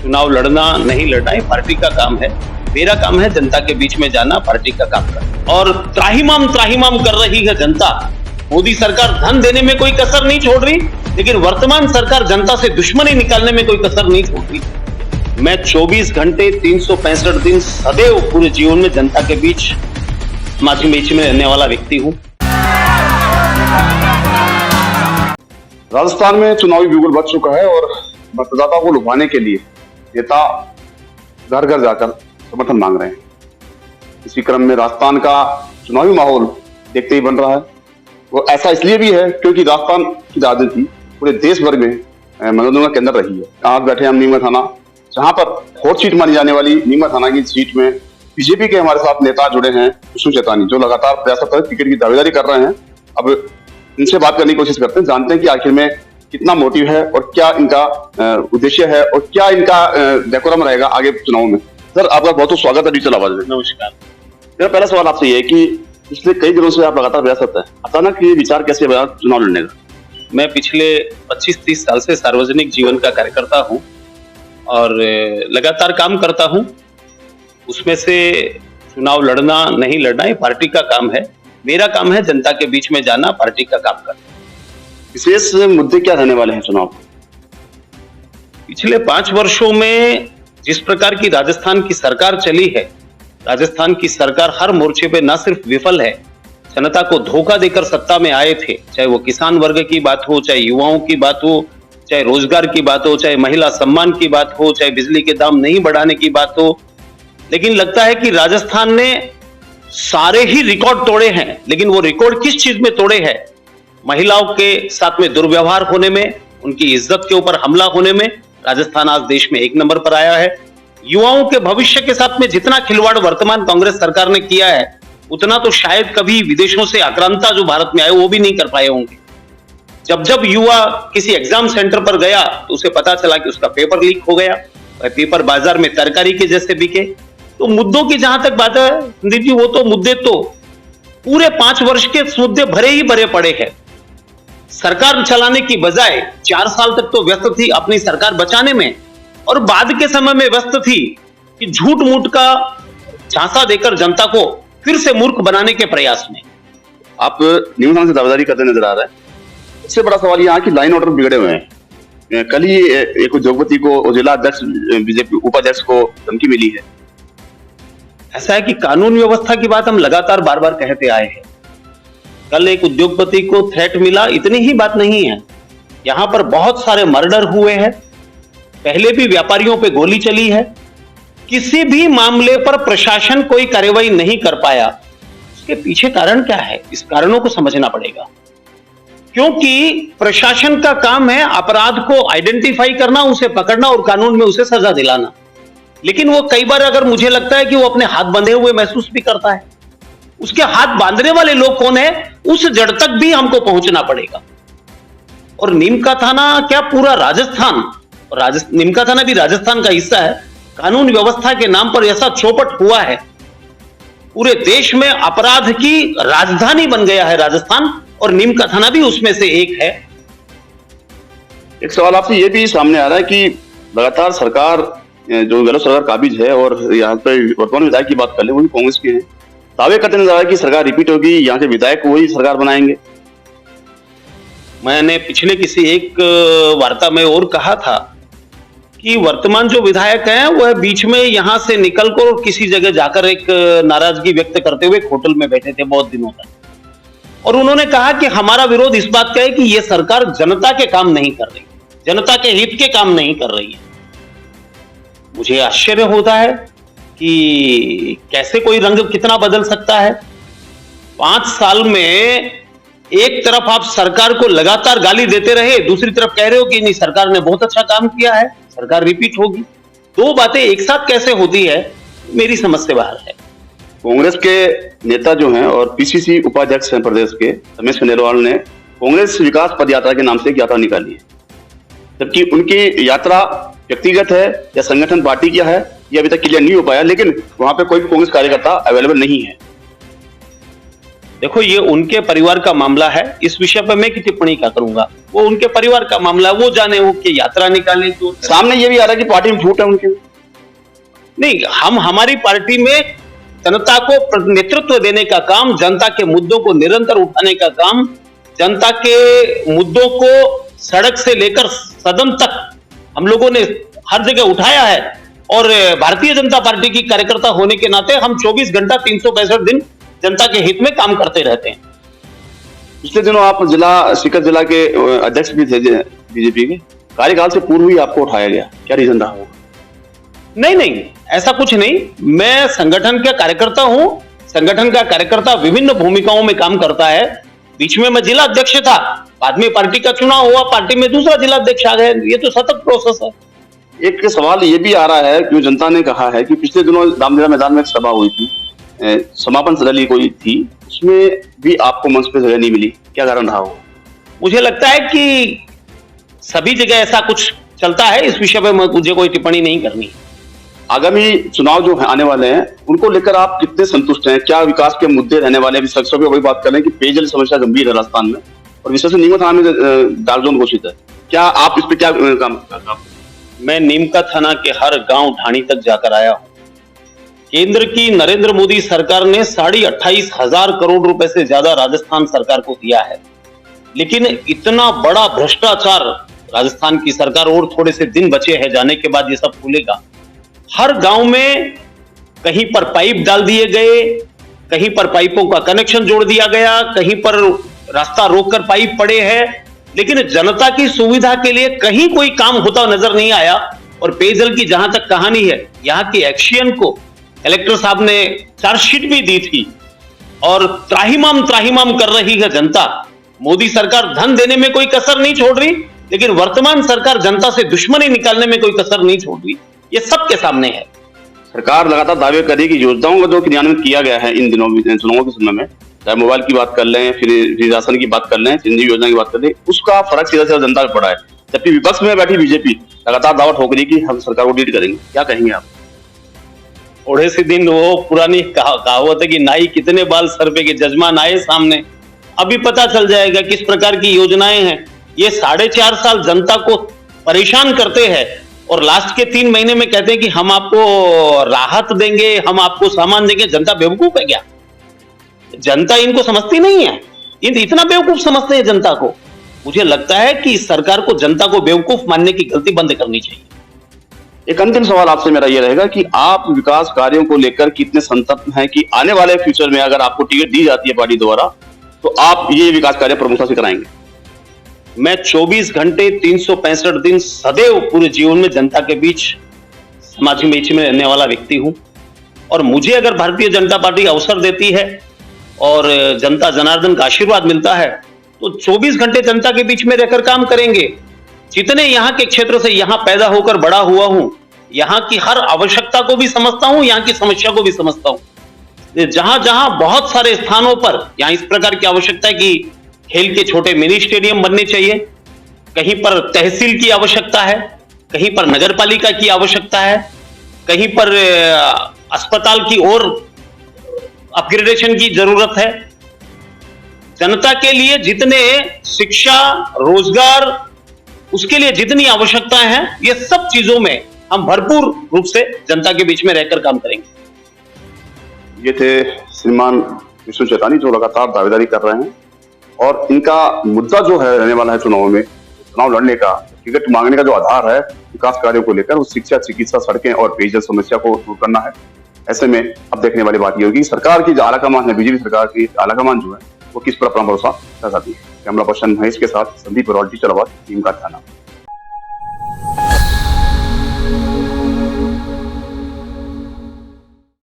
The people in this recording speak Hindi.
चुनाव लड़ना नहीं लड़ना ये पार्टी का काम है। मेरा काम है जनता के बीच में जाना, पार्टी का काम करना। और त्राहिमाम कर रही है जनता। मोदी सरकार धन देने में कोई कसर नहीं छोड़ रही, लेकिन वर्तमान सरकार जनता से दुश्मनी निकालने में कोई कसर नहीं छोड़ रही। मैं 24 घंटे 365 दिन सदैव पूरे जीवन में जनता के बीच, समाज के बीच में रहने वाला व्यक्ति हूँ। राजस्थान में चुनावी बिगुल बच चुका है और मतदाताओं को लुभाने के लिए नेता घर घर जाकर समर्थन मांग रहे हैं। इसी क्रम में राजस्थान का चुनावी माहौल देखते ही बन रहा है। वो ऐसा इसलिए भी है क्योंकि राजस्थान की राजनीति पूरे देश भर में मनोरंजन का केंद्र रही है। आज बैठे हम नीमच थाना, जहां पर हॉट सीट मानी जाने वाली नीमच थाना की सीट में बीजेपी के हमारे साथ नेता जुड़े हैं, विष्णु चेतानी, जो लगातार प्रयासरत टिकट की दावेदारी कर रहे हैं। अब इनसे बात करने की कोशिश करते हैं, जानते हैं कि आखिर में कितना मोटिव है और क्या इनका उद्देश्य है और क्या इनका डेकोरम रहेगा आगे चुनाव में। सर, आपका बहुत बहुत स्वागत है डिजिटल आवाज में। नमस्कार। मेरा पहला सवाल आपसे ये है कि पिछले कई दिनों से आप लगातार प्रयासरत है, अचानक ये विचार कैसे बना चुनाव लड़ने का? मैं पिछले 25-30 साल से सार्वजनिक जीवन का कार्यकर्ता हूँ और लगातार काम करता हूँ। उसमें से चुनाव लड़ना नहीं लड़ना ये पार्टी का काम है। मेरा काम है जनता के बीच में जाना, पार्टी का काम करना। विशेष मुद्दे क्या रहने वाले हैं चुनाव? पिछले 5 वर्षों में जिस प्रकार की राजस्थान की सरकार चली है, राजस्थान की सरकार हर मोर्चे पे न सिर्फ विफल है, जनता को धोखा देकर सत्ता में आए थे। चाहे वो किसान वर्ग की बात हो, चाहे युवाओं की बात हो, चाहे रोजगार की बात हो, चाहे महिला सम्मान की बात हो, चाहे बिजली के दाम नहीं बढ़ाने की बात हो। लेकिन लगता है कि राजस्थान ने सारे ही रिकॉर्ड तोड़े हैं। लेकिन वो रिकॉर्ड किस चीज में तोड़े हैं? महिलाओं के साथ में दुर्व्यवहार होने में, उनकी इज्जत के ऊपर हमला होने में राजस्थान आज देश में 1 नंबर पर आया है। युवाओं के भविष्य के साथ में जितना खिलवाड़ वर्तमान कांग्रेस सरकार ने किया है, उतना तो शायद कभी विदेशों से आक्रांता जो भारत में आए वो भी नहीं कर पाए होंगे। जब जब युवा किसी एग्जाम सेंटर पर गया तो उसे पता चला कि उसका पेपर लीक हो गया, पेपर बाजार में तरकारी के जैसे बिके। तो मुद्दों की जहां तक बात है संदीप जी, वो तो मुद्दे तो पूरे 5 वर्ष के मुद्दे भरे ही भरे पड़े हैं। सरकार चलाने की बजाय 4 साल तक तो व्यस्त थी अपनी सरकार बचाने में, और बाद के समय में व्यस्त थी कि झूठ मूठ का झांसा देकर जनता को फिर से मूर्ख बनाने के प्रयास में। आप न्यूज से दावेदारी करते नजर आ रहे हैं। सबसे बड़ा सवाल यहाँ की लाइन ऑर्डर बिगड़े हुए हैं। कल ही एक उद्योगपति को, जिला अध्यक्ष बीजेपी उपाध्यक्ष को धमकी मिली है। ऐसा है कि कानून व्यवस्था की बात हम लगातार बार बार कहते आए हैं। कल एक उद्योगपति को थ्रेट मिला, इतनी ही बात नहीं है। यहां पर बहुत सारे मर्डर हुए हैं, पहले भी व्यापारियों पे गोली चली है। किसी भी मामले पर प्रशासन कोई कार्रवाई नहीं कर पाया। इसके पीछे कारण क्या है? इस कारणों को समझना पड़ेगा, क्योंकि प्रशासन का काम है अपराध को आइडेंटिफाई करना, उसे पकड़ना और कानून में उसे सजा दिलाना। लेकिन वो कई बार, अगर मुझे लगता है कि वो अपने हाथ बंधे हुए महसूस भी करता है, उसके हाथ बांधने वाले लोग कौन है, उस जड़ तक भी हमको पहुंचना पड़ेगा। और नीम का थाना क्या, पूरा राजस्थान, नीम का थाना भी राजस्थान का हिस्सा है। कानून व्यवस्था के नाम पर ऐसा चौपट हुआ है, पूरे देश में अपराध की राजधानी बन गया है राजस्थान, और नीम का थाना भी उसमें से एक है। एक सवाल आपसे ये भी सामने आ रहा है कि लगातार सरकार, जो गलत सरकार काबिज है, और यहाँ पे वर्तमान विधायक की बात कर ले, वो भी कांग्रेस के हैं, दावे करते नजर आ रहा है कि सरकार रिपीट होगी, यहाँ के विधायक वही सरकार बनाएंगे। मैंने पिछले किसी एक वार्ता में और कहा था कि वर्तमान जो विधायक हैं वह बीच में यहां से निकलकर और किसी जगह जाकर एक नाराजगी व्यक्त करते हुए होटल में बैठे थे बहुत दिनों तक, और उन्होंने कहा कि हमारा विरोध इस बात का है कि यह सरकार जनता के काम नहीं कर रही, जनता के हित के काम नहीं कर रही है। मुझे आश्चर्य होता है कि कैसे कोई रंग कितना बदल सकता है। 5 साल में एक तरफ आप सरकार को लगातार गाली देते रहे, दूसरी तरफ कह रहे हो कि नहीं सरकार ने बहुत अच्छा काम किया है, सरकार रिपीट होगी। 2 बातें एक साथ कैसे होती है, मेरी समझ से बाहर है। कांग्रेस के नेता जो हैं और पीसीसी उपाध्यक्ष हैं प्रदेश के, रमेश खंडेलवाल ने कांग्रेस विकास पद यात्रा के नाम से एक यात्रा निकाली है, जबकि उनकी यात्रा व्यक्तिगत है या संगठन पार्टी क्या है ये अभी तक क्लियर नहीं हो पाया। लेकिन वहां पे कोई भी कांग्रेस कार्यकर्ता अवेलेबल नहीं है। देखो, ये उनके परिवार का मामला है, इस विषय पर मैं की टिप्पणी क्या करूंगा। वो उनके परिवार का मामला, वो जाने, वो की यात्रा निकाले। तो सामने ये भी आ रहा है कि पार्टी में फूट है उनके। नहीं, हम हमारी पार्टी में जनता को नेतृत्व देने का काम, जनता के मुद्दों को निरंतर उठाने का काम, जनता के मुद्दों को सड़क से लेकर सदन तक हम लोगों ने हर जगह उठाया है। और भारतीय जनता पार्टी की कार्यकर्ता होने के नाते हम 24 घंटा 365 दिन जनता के हित में काम करते रहते हैं। पिछले दिनों आप सीकर जिला के अध्यक्ष भी थे बीजेपी के, कार्यकाल से पूर्व ही आपको उठाया गया, क्या रीजन रहा होगा? नहीं, ऐसा कुछ नहीं। मैं संगठन का कार्यकर्ता हूं। संगठन का कार्यकर्ता विभिन्न भूमिकाओं में काम करता है। बीच में मैं जिला अध्यक्ष था, बाद में पार्टी का चुनाव हुआ, पार्टी में दूसरा जिला अध्यक्ष आ गए। ये तो सतत प्रोसेस है। एक सवाल ये भी आ रहा है कि जनता ने कहा है कि पिछले दिनों रामलीला मैदान में एक सभा हुई थी, समापन रैली कोई थी, उसमें भी आपको मंच पे जगह नहीं मिली, क्या कारण रहा हो? मुझे लगता है कि सभी जगह ऐसा कुछ चलता है, इस विषय पर मुझे कोई टिप्पणी नहीं करनी। आगामी चुनाव जो है आने वाले हैं, उनको लेकर आप कितने संतुष्ट हैं? क्या विकास के मुद्दे रहने वाले हैं? अभी वही बात कर रहे हैं कि पेयजल समस्या गंभीर है राजस्थान में, और विशेष नीमच थाना में डार्क जोन घोषित है। क्या आप इस पे क्या काम? मैं नीमका थाना के हर गांव ढाणी तक जाकर आया हूं। केंद्र की नरेंद्र मोदी सरकार ने 28,500 करोड़ रुपए से ज्यादा राजस्थान सरकार को दिया है, लेकिन इतना बड़ा भ्रष्टाचार राजस्थान की सरकार, और थोड़े से दिन बचे हैं जाने के बाद ये सब खुलेगा। हर गांव में कहीं पर पाइप डाल दिए गए, कहीं पर पाइपों का कनेक्शन जोड़ दिया गया, कहीं पर रास्ता रोककर पाइप पड़े हैं, लेकिन जनता की सुविधा के लिए कहीं कोई काम होता नजर नहीं आया। और पेयजल की जहां तक कहानी है, यहाँ की एक्शन को कलेक्टर साहब ने चार्जशीट भी दी थी, और त्राहिमाम कर रही है जनता। मोदी सरकार धन देने में कोई कसर नहीं छोड़ रही, लेकिन वर्तमान सरकार जनता से दुश्मनी निकालने में कोई कसर नहीं छोड़ रही। ये सबके सामने है। सरकार लगातार दावे कर रही है कि योजनाओं का जो क्रियान्वयन किया गया है इन दिनों चुनावों के समय में, चाहे मोबाइल की बात कर लें, फिर राशन की बात कर लें, चिरंजीवी योजना की बात कर लें, उसका फर्क सीधा सीधा जनता पे पड़ा है। जबकि विपक्ष में बैठी बीजेपी लगातार दावा ठोक रही है कि हम सरकार को डिलीट करेंगे। क्या कहेंगे आप? थोड़े से दिन वो पुरानी कहावत है कि नाई कितने बाल सर पे के, जजमान आए सामने। अभी पता चल जाएगा किस प्रकार की योजनाएं हैं। ये 4.5 साल जनता को परेशान करते हैं, और लास्ट के 3 महीने में कहते हैं कि हम आपको राहत देंगे, हम आपको सामान देंगे। जनता बेवकूफ है क्या? जनता इनको समझती नहीं है, इतना बेवकूफ समझते हैं जनता को। मुझे लगता है कि इस सरकार को जनता को बेवकूफ मानने की गलती बंद करनी चाहिए। एक अंतिम सवाल आपसे मेरा यह रहेगा कि आप विकास कार्यों को लेकर कितने संतप्त हैं कि आने वाले फ्यूचर में अगर आपको टिकट दी जाती है पार्टी द्वारा, तो आप ये विकास कार्य प्रमुखता से कराएंगे? मैं 24 घंटे 365 दिन सदैव पूरे जीवन में जनता के बीच, समाज के बीच में रहने वाला व्यक्ति हूं। और मुझे अगर भारतीय जनता पार्टी अवसर देती है और जनता जनार्दन का आशीर्वाद मिलता है, तो 24 घंटे जनता के बीच में रहकर काम करेंगे। जितने यहाँ के क्षेत्र से यहाँ पैदा होकर बड़ा हुआ हूं, यहाँ की हर आवश्यकता को भी समझता हूं, यहाँ की समस्या को भी समझता हूं। जहां जहां बहुत सारे स्थानों पर यहाँ इस प्रकार की आवश्यकता है कि खेल के छोटे मिनी स्टेडियम बनने चाहिए, कहीं पर तहसील की आवश्यकता है, कहीं पर नगर पालिका की आवश्यकता है, कहीं पर अस्पताल की और अपग्रेडेशन की जरूरत है। जनता के लिए जितने शिक्षा, रोजगार, उसके लिए जितनी आवश्यकताएं हैं, ये सब चीजों में हम भरपूर रूप से जनता के बीच में रहकर काम करेंगे। ये थे श्रीमान विष्णु चेतानी, जो लगातार दावेदारी कर रहे हैं, और इनका मुद्दा जो है रहने वाला है चुनाव में, चुनाव लड़ने का, टिकट मांगने का जो आधार है विकास कार्यों को लेकर, वो शिक्षा, चिकित्सा, सड़कें और पेयजल समस्या को दूर करना है। ऐसे में अब देखने वाली बात ये होगी सरकार की जो आलाकमान है, बीजेपी सरकार की आलाकमान जो है, वो किस पर अपना भरोसा कर सकती है। कैमरा पर्सन महेश के साथ संदीप टीचर आवाज, नीमका थाना।